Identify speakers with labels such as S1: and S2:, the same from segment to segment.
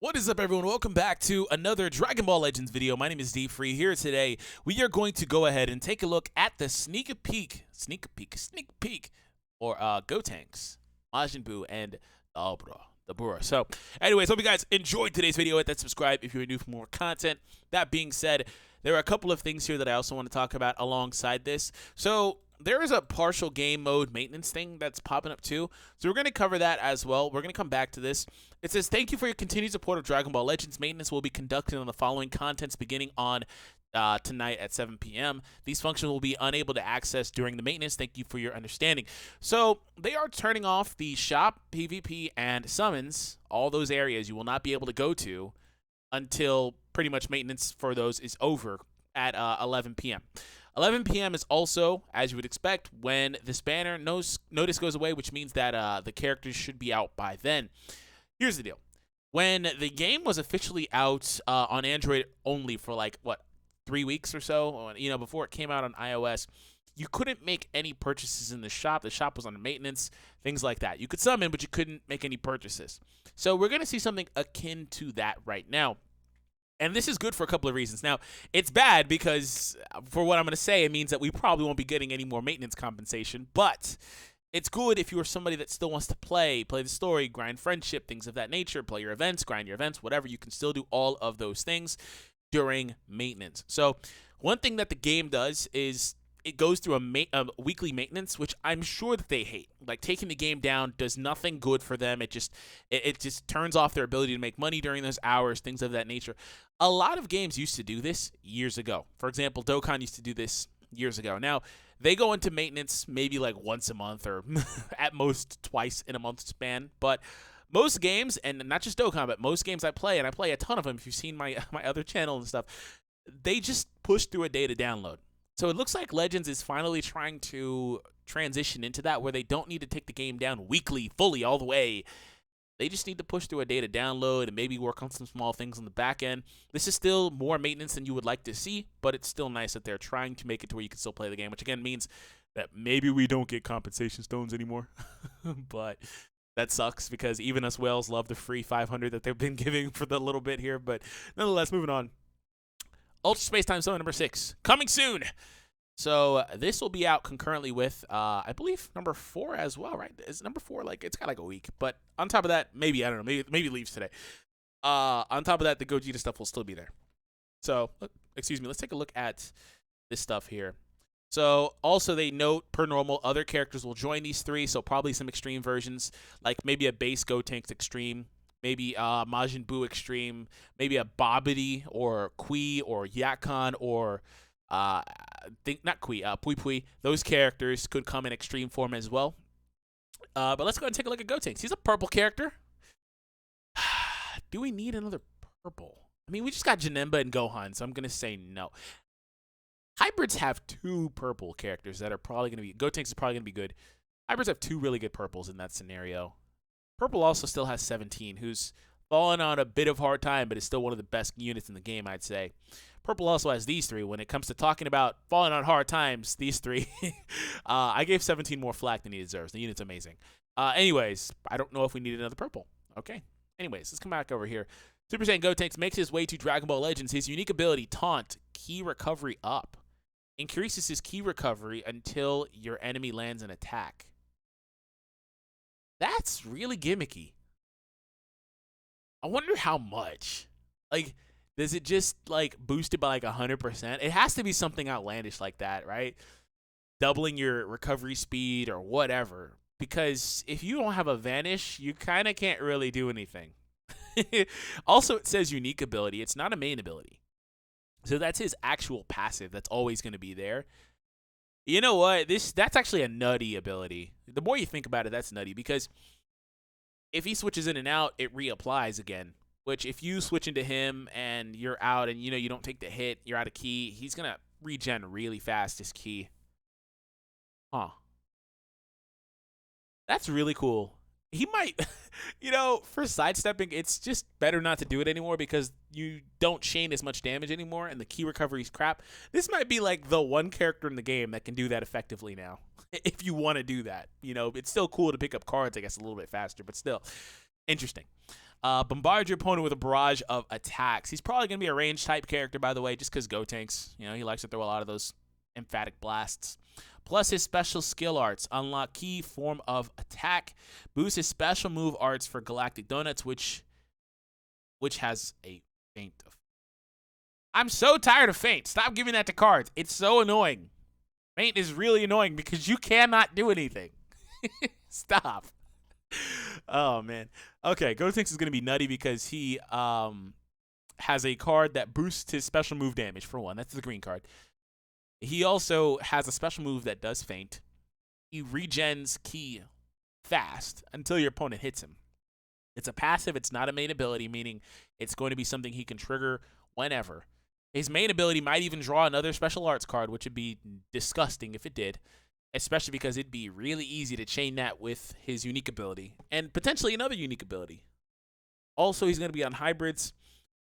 S1: What is up, everyone? Welcome back to another Dragon Ball Legends video. My name is DFree. Here today, we are going to go ahead and take a look at the sneak peek, or GOTENKS, Majin Buu, and Dabura. So, anyways, hope you guys enjoyed today's video. Hit that subscribe if you're new for more content. That being said, there are a couple of things here that I also want to talk about alongside this. So, there is a partial game mode maintenance thing that's popping up too. So we're going to cover that as well. We're going to come back to this. It says, thank you for your continued support of Dragon Ball Legends. Maintenance will be conducted on the following contents beginning on tonight at 7 p.m. These functions will be unable to access during the maintenance. Thank you for your understanding. So they are turning off the shop, PvP, and summons. All those areas you will not be able to go to until pretty much maintenance for those is over at 11 p.m. 11 p.m. is also, as you would expect, when the spanner notice goes away, which means that the characters should be out by then. Here's the deal. When the game was officially out on Android only for like, 3 weeks or so, before it came out on iOS, you couldn't make any purchases in the shop. The shop was under maintenance, things like that. You could summon, but you couldn't make any purchases. So we're going to see something akin to that right now. And this is good for a couple of reasons. Now, it's bad because, for what I'm going to say, it means that we probably won't be getting any more maintenance compensation. But it's good if you're somebody that still wants to play the story, grind friendship, things of that nature, play your events, grind your events, whatever. You can still do all of those things during maintenance. So one thing that the game does is it goes through a weekly maintenance, which I'm sure that they hate. Like, taking the game down does nothing good for them. It just turns off their ability to make money during those hours, things of that nature. A lot of games used to do this years ago. For example, Dokkan used to do this years ago. Now, they go into maintenance maybe like once a month or at most twice in a month span. But most games, and not just Dokkan, but most games I play, and I play a ton of them if you've seen my other channel and stuff, they just push through a data download. So it looks like Legends is finally trying to transition into that, where they don't need to take the game down weekly, fully, all the way. They just need to push through a data download and maybe work on some small things on the back end. This is still more maintenance than you would like to see, but it's still nice that they're trying to make it to where you can still play the game, which again means that maybe we don't get compensation stones anymore. But that sucks because even us whales love the free 500 that they've been giving for the little bit here. But nonetheless, moving on. Ultra Space Time Summon number 6, coming soon. So this will be out concurrently with, I believe, number 4 as well, right? Is number 4, like, it's got like a week. But on top of that, maybe, I don't know, maybe it leaves today. On top of that, the Gogeta stuff will still be there. So, excuse me, let's take a look at this stuff here. So, also they note, per normal, other characters will join these 3, so probably some extreme versions, like maybe a base GOTENKS Extreme, maybe Majin Buu Extreme, maybe a Babidi or Kui or Yakon or Pui Pui. Those characters could come in extreme form as well. But let's go ahead and take a look at GOTENKS. He's a purple character. Do we need another purple? I mean, we just got Janemba and Gohan, so I'm going to say no. Hybrids have 2 purple characters that are probably going to be... GOTENKS is probably going to be good. Hybrids have 2 really good purples in that scenario. Purple also still has 17, who's fallen on a bit of hard time, but is still one of the best units in the game, I'd say. Purple also has these 3. When it comes to talking about falling on hard times, these 3. I gave 17 more flack than he deserves. The unit's amazing. Anyways, I don't know if we need another purple. Okay. Anyways, let's come back over here. Super Saiyan GOTENKS makes his way to Dragon Ball Legends. His unique ability, Taunt, Ki Recovery Up, increases his Ki Recovery until your enemy lands an attack. That's really gimmicky. I wonder how much. Like, does it just, like, boost it by, like, 100%? It has to be something outlandish like that, right? Doubling your recovery speed or whatever. Because if you don't have a Vanish, you kind of can't really do anything. Also, it says unique ability. It's not a main ability. So that's his actual passive that's always going to be there. You know what? That's actually a nutty ability. The more you think about it, that's nutty, because if he switches in and out, it reapplies again. Which, if you switch into him and you're out and you don't take the hit, you're out of Ki, he's gonna regen really fast, his Ki. Huh. That's really cool. He might, for sidestepping, it's just better not to do it anymore because you don't chain as much damage anymore and the Ki recovery is crap. This might be like the one character in the game that can do that effectively now. If you want to do that. It's still cool to pick up cards, I guess, a little bit faster, but still. Interesting. Bombard your opponent with a barrage of attacks. He's probably going to be a range type character, by the way, just because GOTENKS. You know, he likes to throw a lot of those emphatic blasts. Plus his special skill arts unlock key form of attack. Boost his special move arts for Galactic Donuts, which has a feint. I'm so tired of feint. Stop giving that to cards. It's so annoying. Feint is really annoying because you cannot do anything. Stop. Oh, man. Okay, GOTENKS is going to be nutty because he has a card that boosts his special move damage, for one. That's the green card. He also has a special move that does feint. He regens ki fast until your opponent hits him. It's a passive. It's not a main ability, meaning it's going to be something he can trigger whenever. His main ability might even draw another special arts card, which would be disgusting if it did, especially because it'd be really easy to chain that with his unique ability and potentially another unique ability. Also, he's going to be on hybrids.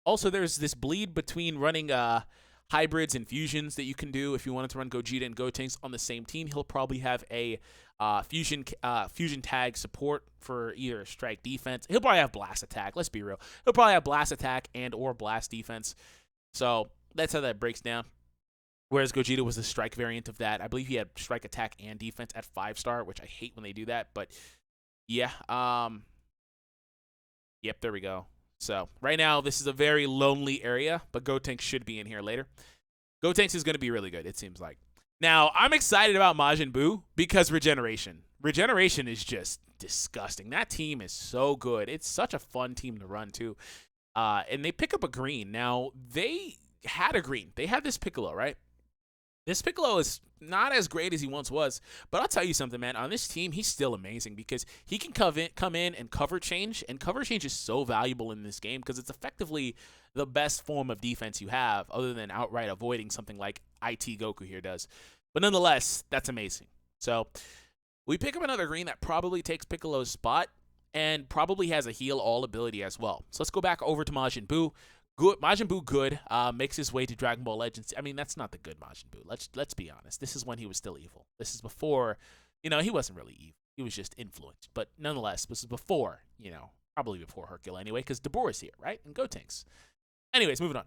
S1: Also, there's this bleed between running hybrids and fusions that you can do if you wanted to run Gogeta and GOTENKS on the same team. He'll probably have a fusion tag support for either strike defense. He'll probably have blast attack. Let's be real. He'll probably have blast attack and or blast defense. So that's how that breaks down. Whereas Gogeta was the strike variant of that. I believe he had strike attack and defense at 5-star, which I hate when they do that. But yeah, yep, there we go. So right now, this is a very lonely area, but GOTENKS should be in here later. GOTENKS is going to be really good, it seems like. Now, I'm excited about Majin Buu because regeneration. Regeneration is just disgusting. That team is so good. It's such a fun team to run, too. And they pick up a green. Now, they had a green. They had this Piccolo, right? This Piccolo is not as great as he once was, but I'll tell you something, man. On this team, he's still amazing because he can come in and cover change, and cover change is so valuable in this game because it's effectively the best form of defense you have other than outright avoiding something like IT Goku here does. But nonetheless, that's amazing. So we pick up another green that probably takes Piccolo's spot and probably has a heal all ability as well. So let's go back over to Majin Buu. Good, Majin Buu good, makes his way to Dragon Ball Legends. I mean, that's not the good Majin Buu. Let's be honest. This is when he was still evil. This is before, you know, he wasn't really evil. He was just influenced. But nonetheless, this is before, you know, probably before Hercule anyway, because Dabura's here, right? And GOTENKS. Anyways, moving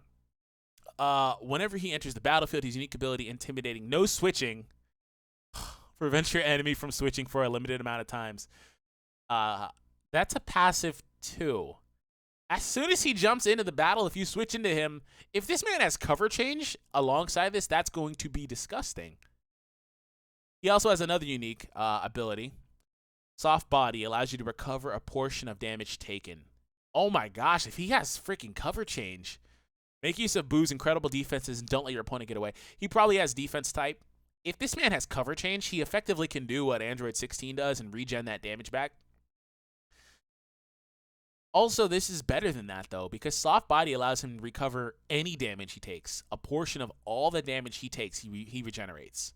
S1: on. Whenever he enters the battlefield, his unique ability, Intimidating, no switching, prevents your enemy from switching for a limited amount of times. That's a passive too. As soon as he jumps into the battle, if you switch into him, if this man has cover change alongside this, that's going to be disgusting. He also has another unique ability. Soft Body allows you to recover a portion of damage taken. Oh my gosh, if he has freaking cover change. Make use of Buu's incredible defenses and don't let your opponent get away. He probably has defense type. If this man has cover change, he effectively can do what Android 16 does and regen that damage back. Also, this is better than that, though, because Soft Body allows him to recover any damage he takes. A portion of all the damage he takes, he regenerates.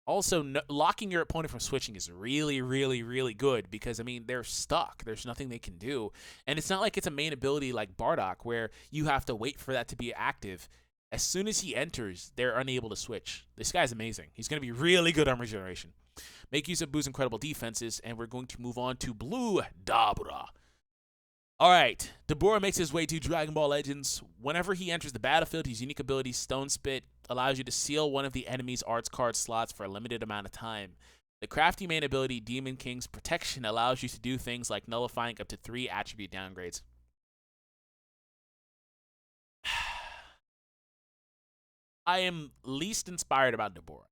S1: Also, locking your opponent from switching is really, really, really good because, I mean, they're stuck. There's nothing they can do. And it's not like it's a main ability like Bardock where you have to wait for that to be active. As soon as he enters, they're unable to switch. This guy's amazing. He's going to be really good on regeneration. Make use of Buu's incredible defenses, and we're going to move on to BUU DABURA. All right, Dabura makes his way to Dragon Ball Legends. Whenever he enters the battlefield, his unique ability, Stone Spit, allows you to seal one of the enemy's arts card slots for a limited amount of time. The crafty main ability, Demon King's Protection, allows you to do things like nullifying up to 3 attribute downgrades. I am least inspired about Dabura.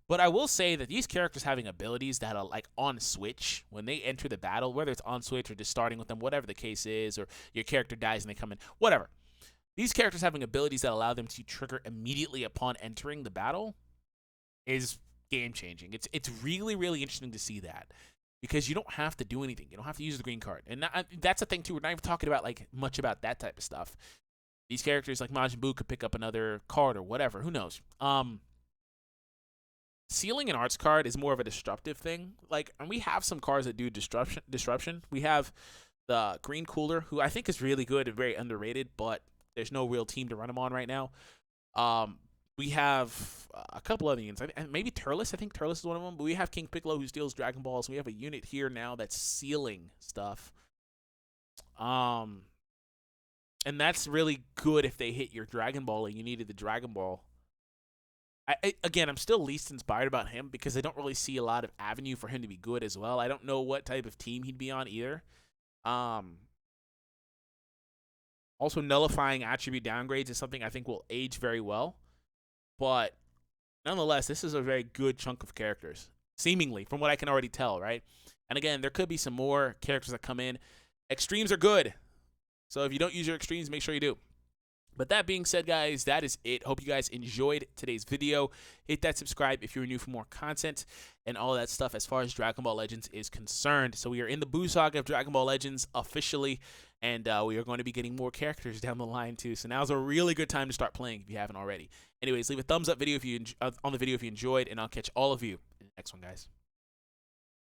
S1: But I will say that these characters having abilities that are like on switch when they enter the battle, whether it's on switch or just starting with them, whatever the case is, or your character dies and they come in, whatever. These characters having abilities that allow them to trigger immediately upon entering the battle is game changing. It's really, really interesting to see that because you don't have to do anything. You don't have to use the green card. And that's the thing too. We're not even talking about like much about that type of stuff. These characters like Majin Buu could pick up another card or whatever. Who knows? Sealing an arts card is more of a disruptive thing. Like, and we have some cards that do disruption. We have the Green Cooler, who I think is really good and very underrated, but there's no real team to run him on right now. We have a couple other units. Maybe Turles. I think Turles is one of them. But we have King Piccolo, who steals Dragon Balls. We have a unit here now that's sealing stuff. And that's really good if they hit your Dragon Ball and you needed the Dragon Ball. Again, I'm still least inspired about him because I don't really see a lot of avenue for him to be good as well. I don't know what type of team he'd be on either. Also, nullifying attribute downgrades is something I think will age very well. But nonetheless, this is a very good chunk of characters, seemingly, from what I can already tell, right? And again, there could be some more characters that come in. Extremes are good. So if you don't use your extremes, make sure you do. But that being said, guys, that is it. Hope you guys enjoyed today's video. Hit that subscribe if you're new for more content and all that stuff as far as Dragon Ball Legends is concerned. So we are in the BUU saga of Dragon Ball Legends officially, and we are going to be getting more characters down the line too. So now's a really good time to start playing if you haven't already. Anyways, leave a thumbs up on the video if you enjoyed, and I'll catch all of you in the next one, guys.